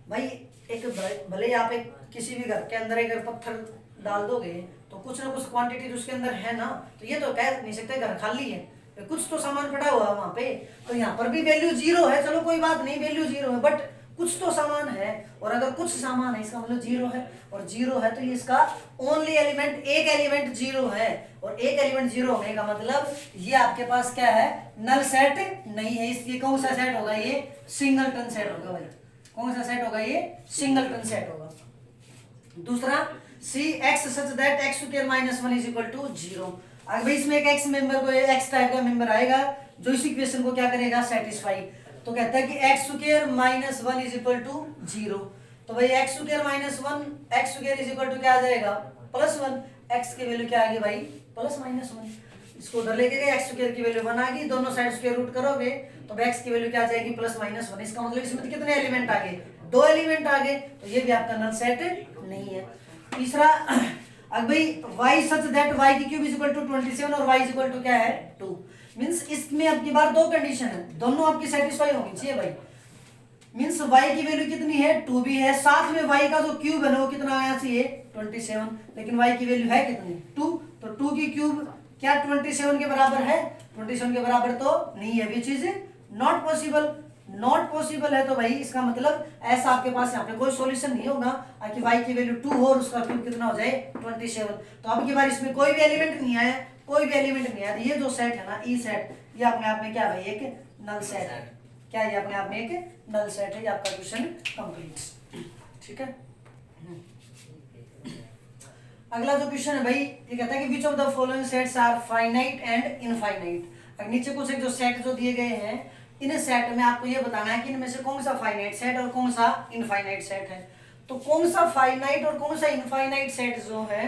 भाई, एक भले आप एक किसी भी घर के अंदर एक पत्थर डाल दोगे तो कुछ ना कुछ क्वांटिटी उसके अंदर है ना, तो ये तो कह नहीं सकते घर खाली है, तो कुछ तो सामान पड़ा हुआ है वहां पे। तो यहाँ पर भी वैल्यू 0 है, चलो कोई बात नहीं, वैल्यू 0 है, बट कुछ तो सामान है, और अगर कुछ सामान है इसका मतलब 0 है, और 0 है तो ये इसका ओनली एलिमेंट, एक एलिमेंट 0 है, और एक एलिमेंट 0 होने का मतलब ये आपके पास क्या है, नल सेट नहीं है। इसलिए कौन सा सेट होगा, ये सिंगलटन सेट होगा भाई। कौन सा सेट होगा, ये सिंगलटन सेट होगा। दूसरा, C X such that X square minus 1 is equal to 0। अगर भाई इसमें एक एक्स मेंबर को, एक्स टाइप का मेंबर आएगा जो इस इक्वेशन को क्या करेगा, सेटिस्फाई। तो कहता है कि x square minus 1 is equal to 0। तो भाई x square minus 1, x square is equal to क्या आ जाएगा, +1। एक्स की वैल्यू क्या आ गई भाई, +-1। इसको उधर लेके गए, एक्स स्क्वायर की वैल्यू 1 आ गई, दोनों साइड स्क्वायर रूट करोगे तो एक्स की वैल्यू क्या आ जाएगी, +-1। इसका मतलब इसमें कितने एलिमेंट आ गए, 2 एलिमेंट आ गए, तो ये भी आपका नल सेट नहीं है। तीसरा, अब भाई y सच दैट y की क्यूब इज इक्वल टू 27 और y इज इक्वल टू क्या है, 2, मींस इसमें आपकी बार दो कंडीशन है, दोनों आपकी सेटिस्फाई होनी चाहिए भाई। मींस y की वैल्यू कितनी है, 2 भी है, साथ में y का जो क्यूब है ना वो कितना आना चाहिए, 27, लेकिन y की वैल्यू है कितनी, 2, तो 2 की क्यूब क्या 27 के बराबर है, 27 के बराबर तो नहीं है, which is not possible. Not possible है तो भाई इसका मतलब ऐसा आपके पास यहाँ पे कोई सॉल्यूशन नहीं होगा कि y की वैल्यू 2 हो और उसका क्यूब कितना हो जाए, 27। तो अब की बार इसमें कोई भी एलिमेंट नहीं आया, कोई भी एलिमेंट नहीं आया, ये जो सेट है ना, ई सेट, ये अपने आप में क्या भाई, एक नल सेट है। क्या ये अपने आप में एक नल सेट है। ये आपका क्वेश्चन कंप्लीट, ठीक है। अगला जो क्वेश्चन है भाई, ये कहता है कि which of the following sets are finite and infinite. नीचे कुछ एक जो सेट जो दिए गए हैं, इन सेट में आपको ये बताना है कि इनमें से कौन सा फाइनाइट सेट और कौन सा इनफाइनाइट सेट है। तो कौन सा फाइनाइट और कौन सा इनफाइनाइट सेट जो है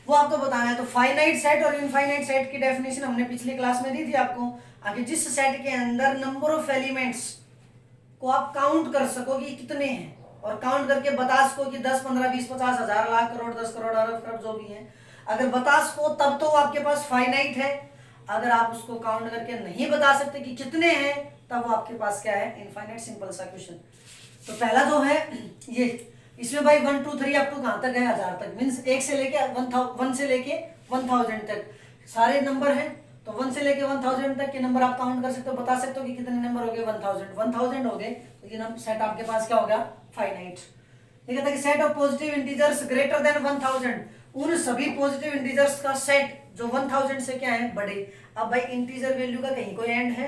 वो आपको बताना है। तो फाइनाइट सेट और इनफाइनाइट सेट की डेफिनेशन हमने पिछली क्लास में दी थी आपको, आगे जिस सेट के अंदर नंबर ऑफ एलिमेंट्स को आप काउंट कर सको कि कितने हैं, और काउंट करके बता सको कि 10, 15, 20, 50, 1000, लाख, करोड़, 10 करोड़, अरब, खरब जो भी है, अगर बता सको तब तो आपके पास फाइनाइट है। अगर आप उसको काउंट करके नहीं बता सकते कि कितने हैं, तब वो आपके पास क्या है, इनफाइनाइट। सिंपल सा क्वेश्चन। तो पहला जो है ये, इसमें भाई 1 2 3 अप टू कहां तक है, 1000 तक, मींस 1 से लेके 1 से लेके 1000 तक सारे नंबर हैं। तो 1 से लेके 1000 तक के नंबर आप काउंट कर सकते हो, बता सकते हो कि कितने नंबर हो गए, 1000 हो गए, तो ये सेट आपके पास क्या होगा, फाइनाइट। ये कहता है कि set of positive integers greater than 1000, उन सभी पॉजिटिव इंटीजर्स का सेट जो 1000 से क्या है, बड़े। अब भाई इंटीजर वैल्यू का कहीं कोई एंड है,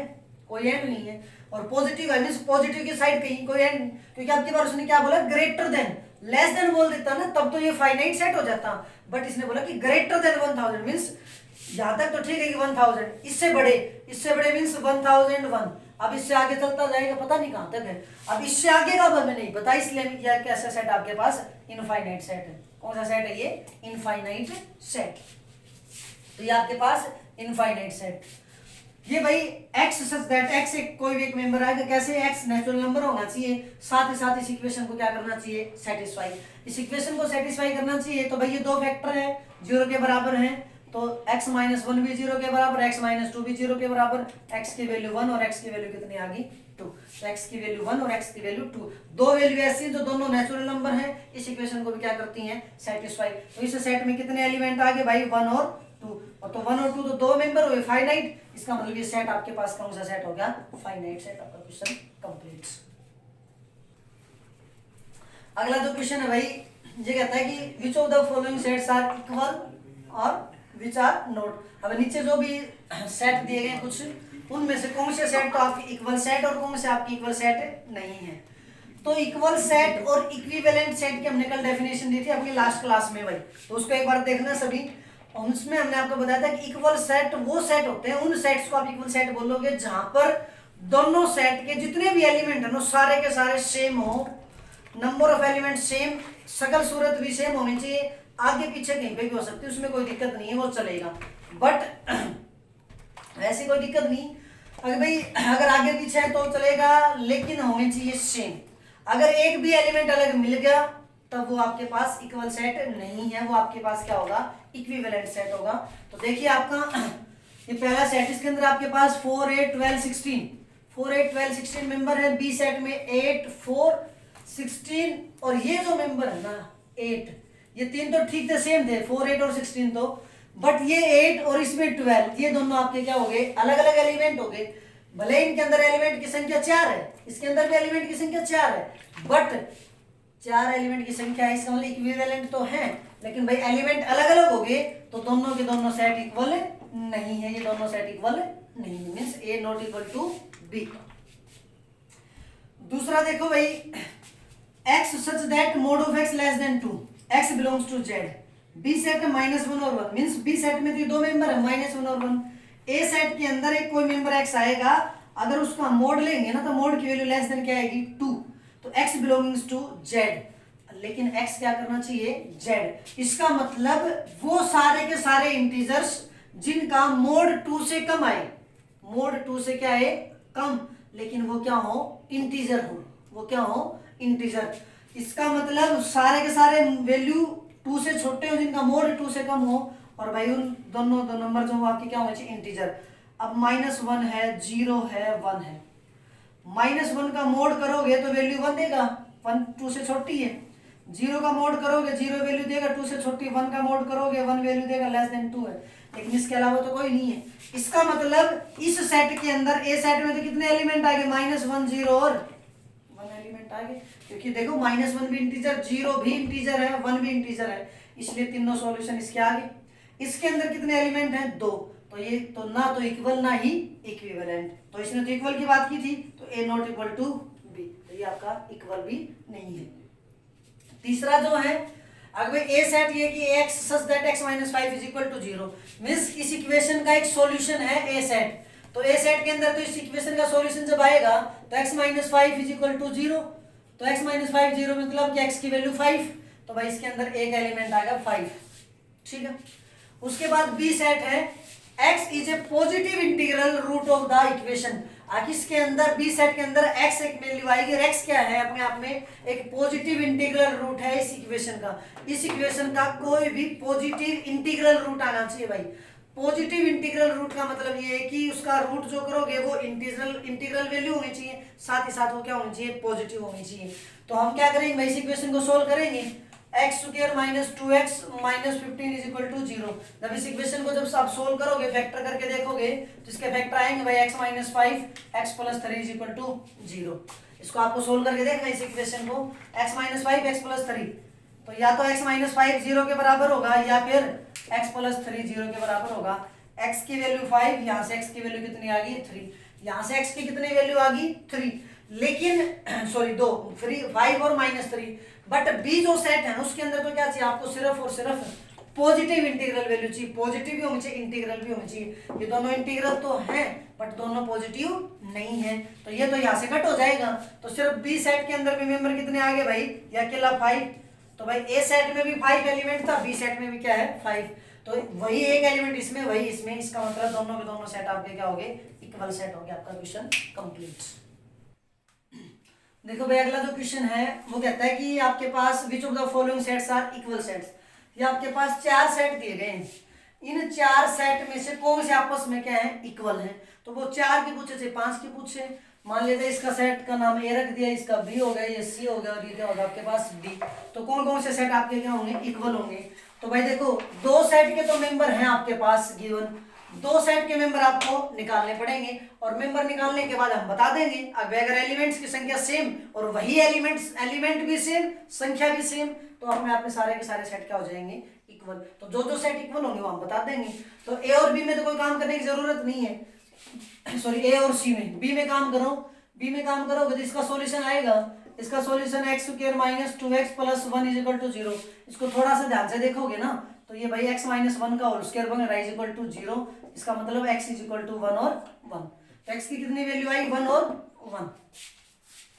कोई एंड नहीं है, और पॉजिटिव है मींस पॉजिटिव की साइड कहीं कोई एंड, क्योंकि आपकी बार उसने क्या बोला, ग्रेटर देन, लेस देन बोल देता ना तब तो ये फाइनाइट सेट हो जाता, बट इसने बोला कि ग्रेटर देन 1000, मींस यहां तक तो ठीक है कि 1000, इससे बड़े मींस 1001। अब इससे आगे चलता जाएगा, पता नहीं कहां तक है, अब इससे आगे का हमें नहीं पता, इसलिए यह कैसा सेट आपके पास, इनफाइनाइट सेट है। कौन सा सेट है ये, इनफाइनाइट सेट। तो ये आपके पास इनफाइनाइट सेट। ये भाई x सच दैट x एक कोई भी एक मेंबर आएगा, कैसे x नेचुरल नंबर होना चाहिए, साथ ही साथ इस इक्वेशन को क्या करना चाहिए, सेटिस्फाई। इस इक्वेशन को सेटिस्फाई करना चाहिए। तो भाई ये दो फैक्टर है 0 के बराबर हैं, तो x - 1 भी 0 के बराबर, x - 2 भी 0 के बराबर, x की वैल्यू 1 और x की वैल्यू कितनी आ गई, 2। तो x की वैल्यू 1 और x की वैल्यू 2, दो वैल्यू ऐसी जो दोनों नेचुरल नंबर हैं, इस इक्वेशन को भी क्या करती हैं, सेटिस्फाई। तो इस सेट में कितने एलिमेंट आ गए भाई, 1 और 2, और तो 1 और 2 तो दो मेंबर हुए, फाइनाइट। इसका मतलब ये सेट आपके पास कौन सा सेट हो गया, फाइनाइट सेट। आपका क्वेश्चन कंप्लीट। अगला जो क्वेश्चन है भाई, ये कहता है कि which of the following sets are equal और विच आर नॉट। अब नीचे जो भी सेट दिए गए कुछ, उनमें से कौन से सेट तो आपके इक्वल सेट और कौन से आपकी इक्वल सेट नहीं है। तो इक्वल सेट और इक्विवेलेंट सेट की हमने कल डेफिनेशन दी थी अपनी लास्ट क्लास में भाई, तो उसको एक बार देखना सभी। उसमें हमने आपको बताया था कि इक्वल सेट वो सेट होते हैं, उन सेट्स को आप इक्वल सेट बोलोगे जहां पर दोनों सेट के जितने भी एलिमेंट है ना सारे के सारे सेम हो, नंबर ऑफ एलिमेंट सेम, सकल सूरत भी सेम होनी चाहिए, आगे पीछे कहीं पे भी हो सकती है, उसमें कोई दिक्कत नहीं है, वो चलेगा। बट ऐसी कोई दिक्कत नहीं, अगर भाई अगर आगे पीछे है तो चलेगा, लेकिन होनी चाहिए सेम। अगर एक भी एलिमेंट अलग मिल गया तब वो आपके पास इक्वल सेट नहीं है, वो आपके पास क्या होगा, इक्विवेलेंट सेट होगा। तो देखिए आपका ये पहला सेट, इसके अंदर आपके पास 4 8 12 16 4 8 12 16 मेंबर है। बी सेट में 8 4 16 और ये जो मेंबर है ना 8, ये तीन तो ठीक थे, सेम थे 4 8 और 16 तो, बट ये 8 और इसमें 12, ये दोनों आपके क्या हो गए, अलग अलग एलिमेंट हो गए। भले इनके अंदर एलिमेंट की संख्या 4 है, इसके अंदर भी एलिमेंट की संख्या 4 है, बट 4 एलिमेंट की संख्या है, इसका मतलब इक्विवेलेंट तो है, लेकिन भाई एलिमेंट अलग अलग हो गए तो दोनों के दोनों सेट इक्वल नहीं है, ये दोनों सेट इक्वल नहीं है, means A not equal to B. दूसरा देखो भाई, x such that mod of x less than 2, x belongs to z। B set में -1 और 1, मींस बी सेट में तो दो मेंबर है -1 और 1। ए सेट के अंदर एक कोई मेंबर x आएगा, अगर उसका मोड लेंगे ना तो मोड की वैल्यू लेस देन क्या आएगी 2, तो x बिलोंगिंग्स टू z, लेकिन x क्या करना चाहिए z। इसका मतलब वो सारे के सारे इंटीजर्स जिनका मोड 2 से कम आए, मोड 2 से क्या है कम, लेकिन वो क्या हो इंटीजर हो, वो क्या हो इंटीजर। इसका मतलब सारे के सारे वैल्यू 2 से छोटे हो जिनका मोड 2 से कम हो, और भाई उन दोनों दो नंबर जो आपके क्या होने चाहिए इंटीजर। अब -1 है, 0 है, 1 है, -1 का मोड करोगे तो वैल्यू 1 देगा, 1 2 से छोटी है। 0 का मोड करोगे 0 वैल्यू देगा, 2 से छोटी। 1 का मोड करोगे 1 वैल्यू देगा लेस देन 2 है, लेकिन इसके अलावा तो कोई नहीं है। इसका मतलब इस सेट के अंदर ए सेट में तो कितने एलिमेंट आ गए, -1 0 और 1 एलिमेंट आ गए, क्योंकि देखो -1 भी इंटीजर, 0 भी इंटीजर है, 1 भी इंटीजर है, इसलिए तीनों सॉल्यूशन इसके आ गए। इसके अंदर कितने एलिमेंट हैं 2, तो ये तो ना तो इक्वल ना ही इक्विवेलेंट, तो इसने तो इक्वल की बात की थी, तो ए नॉट इक्वल टू बी, तो ये आपका इक्वल भी नहीं है। तीसरा जो है, अगर ए सेट ये कि x such that x - 5 is equal to 0, means इस इक्वेशन का एक सॉल्यूशन है ए सेट, तो ए सेट के अंदर तो इस इक्वेशन का सॉल्यूशन जब आएगा तो x - 5 इज इक्वल टू 0, तो x - 5 0 मतलब कि x की वैल्यू 5, तो भाई इसके अंदर एक एलिमेंट आएगा 5, ठीक है। उसके बाद बी सेट है, x is a positive integral root of the equation. इसके अंदर बी सेट के अंदर x एक वैल्यू आएगी, और x क्या है अपने आप में एक पॉजिटिव इंटीग्रल रूट है इस इक्वेशन का। इस इक्वेशन का कोई भी पॉजिटिव इंटीग्रल रूट आना चाहिए भाई। पॉजिटिव इंटीग्रल रूट का मतलब ये है कि उसका रूट जो करोगे वो इंटीग्रल वैल्यू होनी चाहिए, साथ ही साथ वो क्या होनी चाहिए पॉजिटिव होनी चाहिए। तो हम क्या करेंगे भाई, इस इक्वेशन को सोल्व करेंगे, x square - 2x - 15 is equal to 0। जब इस इक्वेशन को जब आप सोल्व करोगे, फैक्टर करके देखोगे तो इसके फैक्टर आएंगे भाई x - 5 x + 3 is equal to 0। इसको आपको सोल्व करके देखना इस इक्वेशन को, x - 5 x + 3, तो या तो x - 5 0 के बराबर होगा, या फिर x + 3 0 के बराबर होगा। x की वैल्यू 5, यहाँ से x की वैल्यू कितनी आ गई 3, यहाँ से x की कितनी वैल्यू आ गई 3, लेकिन सॉरी 2 5 और -3, बट बी जो सेट है उसके अंदर तो क्या चाहिए आपको, सिर्फ और सिर्फ पॉजिटिव इंटीग्रल वैल्यू चाहिए, पॉजिटिव भी होनी चाहिए इंटीग्रल भी होनी चाहिए। ये दोनों इंटीग्रल तो हैं बट दोनों पॉजिटिव नहीं है, तो ये तो यहाँ से कट हो जाएगा। तो सिर्फ बी सेट के अंदर भी मेंबर कितने आ गए भाई, ये अकेला 5, तो भाई ए सेट में भी 5 एलिमेंट था, बी सेट में भी क्या है 5, तो वही एक एलिमेंट इसमें वही इसमें, इसका मतलब दोनों के दोनों सेट आपके क्या हो गए इक्वल सेट हो गया। आपका क्वेश्चन कंप्लीट। देखो भाई अगला जो क्वेश्चन है वो कहता है कि आपके पास which of the following sets are equal sets. ये आपके पास 4 सेट दिए गए हैं, इन 4 सेट में से कौन से आपस में क्या है इक्वल है। तो वो 4 की पूछे थे 5 की पूछे, मान लेते इसका सेट का नाम ए रख दिया, इसका बी हो गया, ये सी हो गया और ये क्या होगा आपके पास डी। तो कौन कौन से सेट आपके क्या होंगे इक्वल होंगे। तो भाई देखो 2 सेट के तो मेंबर हैं आपके पास गिवन, 2 सेट के मेंबर आपको निकालने पड़ेंगे, और मेंबर निकालने के बाद हम बता देंगे। अब अगर एलिमेंट्स की संख्या सेम और वही एलिमेंट भी सेम, संख्या भी सेम, तो अपने आप में सारे के सारे सेट क्या हो जाएंगे इक्वल। तो जो जो सेट इक्वल होंगे वो हम बता देंगे। तो ए और बी में तो कोई काम करने की जरूरत नहीं है, सॉरी ए और सी में, बी में काम करो, बी में काम करोगे तो इसका सॉल्यूशन आएगा, इसका solution x square - 2x + 1 is equal to 0। इसको थोड़ा सा ध्यान से देखोगे ना तो ये भाई x - 1 का होल स्क्वायर बन रहा है इज इक्वल टू 0, इसका मतलब x इज इक्वल टू 1 और 1। तो x की कितनी वैल्यू आई 1 और 1।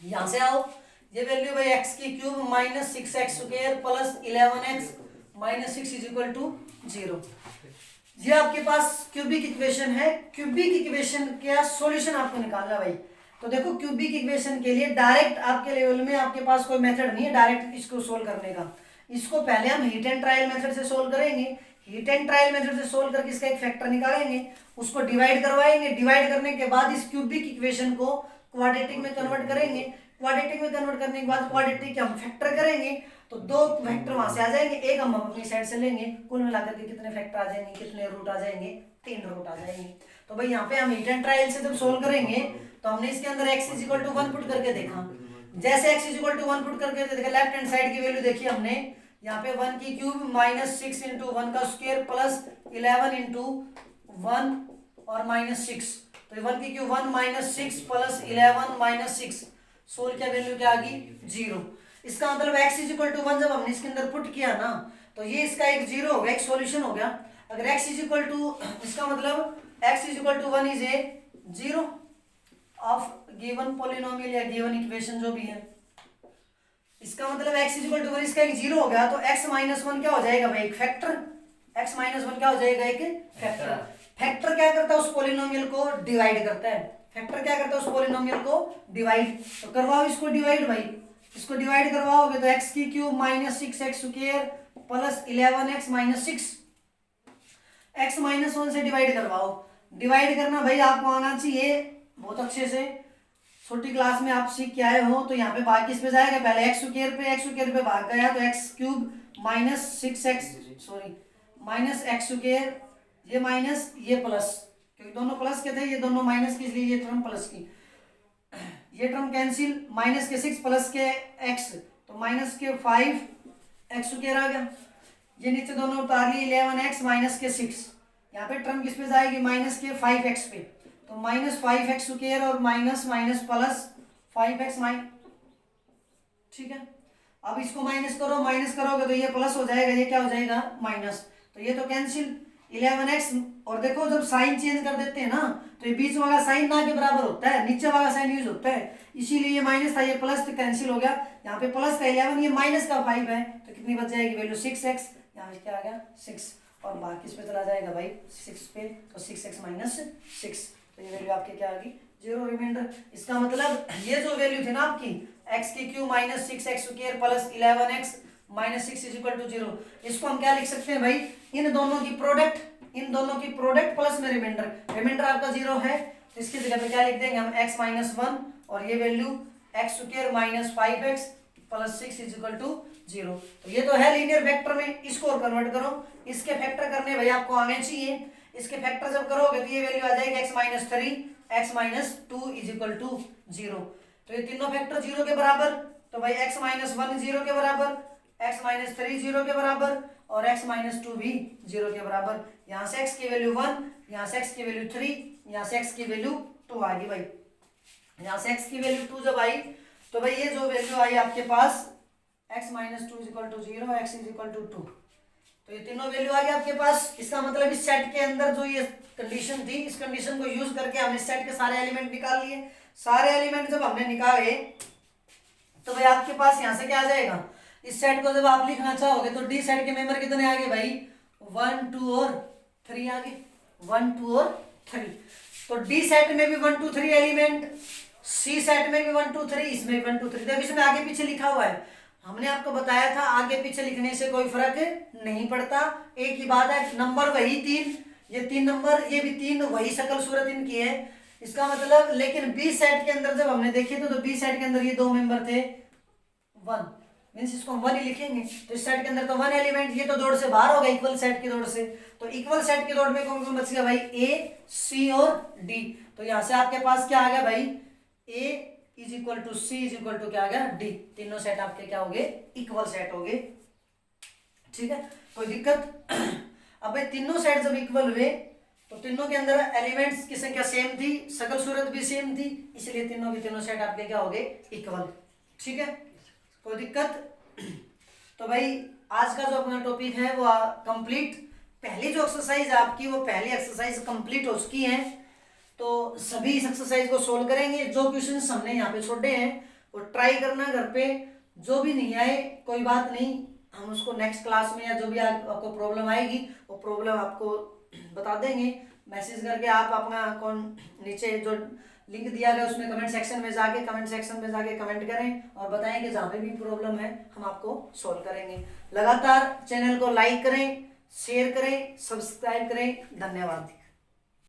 यहाँ से आओ, ये वैल्यू भाई x की cube - 6x square + 11x -6 is equal to 0। ये आपके पास क्यूबिक इक्वेशन है। क्यूबिक इक्वेशन का सॉल्यूशन आपको निकालना भाई। तो देखो क्यूबिक इक्वेशन के लिए डायरेक्ट आपके लेवल में आपके पास कोई मेथड नहीं है डायरेक्ट इसको सोल्व करने का। इसको पहले हम हीट एंड ट्रायल मेथड से सोल्व करेंगे। हीट एंड ट्रायल मेथड से सोल्व करके इसका एक फैक्टर निकालेंगे, उसको डिवाइड करवाएंगे। डिवाइड करने के बाद इस क्यूबिक इक्वेशन को क्वाड्रेटिक में कन्वर्ट करेंगे। क्वाड्रेटिक में कन्वर्ट करने के बाद क्वाड्रेटिक हम फैक्टर करेंगे, तो 2 फैक्टर वहां से आ जाएंगे, एक हम अपनी साइड से लेंगे। कुल मिलाकर के कितने फैक्टर आ जाएंगे, कितने रूट आ जाएंगे, 3 रूट आ जाएंगे। तो भाई यहाँ पे हम हीट एंड ट्रायल से जब सोल्व करेंगे तो हमने इसके अंदर x is equal to 1 put करके देखा। जैसे x is equal to 1 put करके देखा, लेफ्ट हैंड साइड की वैल्यू देखी हमने यहाँ पे 1 की क्यूब -6 इंटू 1 का स्क्वायर प्लस 11 इंटू 1 और -6। तो 1 की क्यूब 1 -6 प्लस 11 -6, सोल्व क्या वैल्यू क्या आ गई 0। इसका मतलब x इज इक्वल टू 1 जब हमने इसके अंदर पुट किया ना तो ये इसका एक 0 हो गया, एक सॉल्यूशन हो गया। अगर x इज इक्वल टू, इसका मतलब x is equal to 1 is a 0 of given polynomial या गिवन इक्वेशन जो भी है। इसका मतलब x इज इक्वल टू 1 इसका एक 0 हो गया, तो x -1 क्या हो जाएगा भाई, एक फैक्टर। x -1 क्या हो जाएगा, एक फैक्टर। फैक्टर क्या करता है, उस पॉलिनोमियल को डिवाइड करता है। फैक्टर क्या करता है, उस पॉलिनोमियल को डिवाइड। तो करवाओ इसको डिवाइड भाई, इसको डिवाइड करवाओगे तो x की cube -6x square plus 11x -6, x -1 से डिवाइड करवाओ। डिवाइड करना भाई आपको आना चाहिए बहुत अच्छे से, छोटी क्लास में आप सीख के आए हो। तो यहाँ पे भाग किस पे जाएगा, पहले x स्क्वायर पे भाग गया तो x cube -6x -x square, ये माइनस ये प्लस, क्योंकि दोनों प्लस के थे, ये दोनों माइनस की, इसलिए ये टर्म प्लस की, ये टर्म कैंसिल, माइनस के 6 प्लस के x, तो माइनस के 5x स्क्वायर आ गया। ये नीचे दोनों उतार लिए 11x माइनस के 6, यहाँ पे टर्म किस पे जाएगी, माइनस के 5x पे, तो -5x स्क्वायर और minus minus plus 5x minus, ठीक है। अब इसको माइनस करो, माइनस करोगे तो ये प्लस हो जाएगा, ये क्या हो जाएगा माइनस, तो ये तो कैंसिल 11x। और देखो जब साइन चेंज कर देते हैं ना तो ये बीच वाला साइन ना के बराबर होता है, नीचे वाला साइन यूज होता है, इसीलिए ये माइनस था, ये प्लस तो कैंसिल हो गया। यहाँ पे प्लस का 11, ये माइनस का 5 है, तो कितनी बच जाएगी वैल्यू 6x, यहाँ पे क्या आ गया 6, और बाकी इस पे चला जाएगा भाई 6 पे, तो 6x - 6, तो ये वैल्यू आपकी क्या आ गई 0 रिमाइंडर। इसका मतलब ये जो वैल्यू थी ना आपकी x की cube -6x square plus 11x -6 is equal to 0, इसको हम क्या लिख सकते हैं भाई, इन दोनों की प्रोडक्ट प्लस में रिमाइंडर। रिमाइंडर आपका 0 है तो इसकी जगह पे क्या लिख देंगे हम x -1 और ये value x square -5x plus 6 is equal to 0। तो ये तो है लीनियर वेक्टर में, इसको कन्वर्ट करो, इसके फैक्टर करने भाई आपको आने चाहिए। इसके फैक्टर जब करोगे तो ये वैल्यू आ जाएगी x -3 x -2 is equal to 0। तो ये तीनों फैक्टर 0 के बराबर, तो भाई x -1 0 के बराबर, x -3 0 के बराबर और x -2 भी 0 के बराबर। यहाँ से x की वैल्यू 1, यहाँ से x की वैल्यू 3, यहाँ से x की वैल्यू 2 आ गई भाई। यहाँ से x की वैल्यू 2 जब आई तो भाई ये जो वैल्यू आई आपके पास x -2 is equal to 0, x is equal to 2, तो ये तीनों वैल्यू आ गई आपके पास। इसका मतलब इस सेट के अंदर जो ये कंडीशन थी, इस कंडीशन को यूज करके हमने सेट के सारे एलिमेंट निकाल लिए। सारे एलिमेंट जब हमने निकाले तो भाई आपके पास यहाँ से क्या आ जाएगा, इस सेट को जब आप लिखना चाहोगे तो डी सेट के मेंबर कितने आगे भाई 1 2 और 3 आगे, 1 2 और 3। तो डी सेट में भी 1 2 3 एलिमेंट, सी सेट में भी 1 2 3, इसमें भी 1 2 3। देखो इसमें आगे पीछे लिखा हुआ है, हमने आपको बताया था आगे पीछे लिखने से कोई फर्क नहीं पड़ता, एक ही बात है, नंबर वही 3, ये 3 नंबर, ये भी 3, वही शक्ल सूरत इनकी है। इसका मतलब लेकिन बी सेट के अंदर जब हमने देखे तो बी सेट के अंदर ये 2 मेंबर थे 1, मीन्स इसको हम 1 ही लिखेंगे। तो इस सेट के अंदर तो 1 एलिमेंट, ये तो दौड़ से बाहर होगा इक्वल सेट की दौड़ से, तो इक्वल सेट की दौड़ में कौन कौन बच गया भाई ए सी और डी। तो यहाँ से आपके पास क्या आ गया भाई A is equal to C is equal to क्या आ गया डी, तीनों सेट आपके क्या हो गए इक्वल सेट हो गए, ठीक है, कोई दिक्कत। अब भाई तीनों सेट जब इक्वल हुए तो तीनों के अंदर एलिमेंट्स की संख्या सेम थी, शकल सूरत भी सेम थी, इसलिए तीनों के तीनों सेट आपके क्या हो गए इक्वल, ठीक है, कोई दिक्कत। तो भाई आज का जो अपना टॉपिक है वो कंप्लीट, पहली जो एक्सरसाइज आपकी वो पहली एक्सरसाइज कंप्लीट हो चुकी है। तो सभी इस एक्सरसाइज को सोल्व करेंगे, जो क्वेश्चंस हमने यहाँ पे छोड़े हैं वो ट्राई करना घर पे, जो भी नहीं आए कोई बात नहीं, हम उसको नेक्स्ट क्लास में या जो भी आपको प्रॉब्लम आएगी वो प्रॉब्लम आपको बता देंगे। मैसेज करके आप अपना नीचे जो लिंक दिया गया उसमें कमेंट सेक्शन में जाके कमेंट करें और बताएं कि जहाँ पे भी प्रॉब्लम है हम आपको सॉल्व करेंगे। लगातार चैनल को लाइक करें, शेयर करें, सब्सक्राइब करें। धन्यवाद।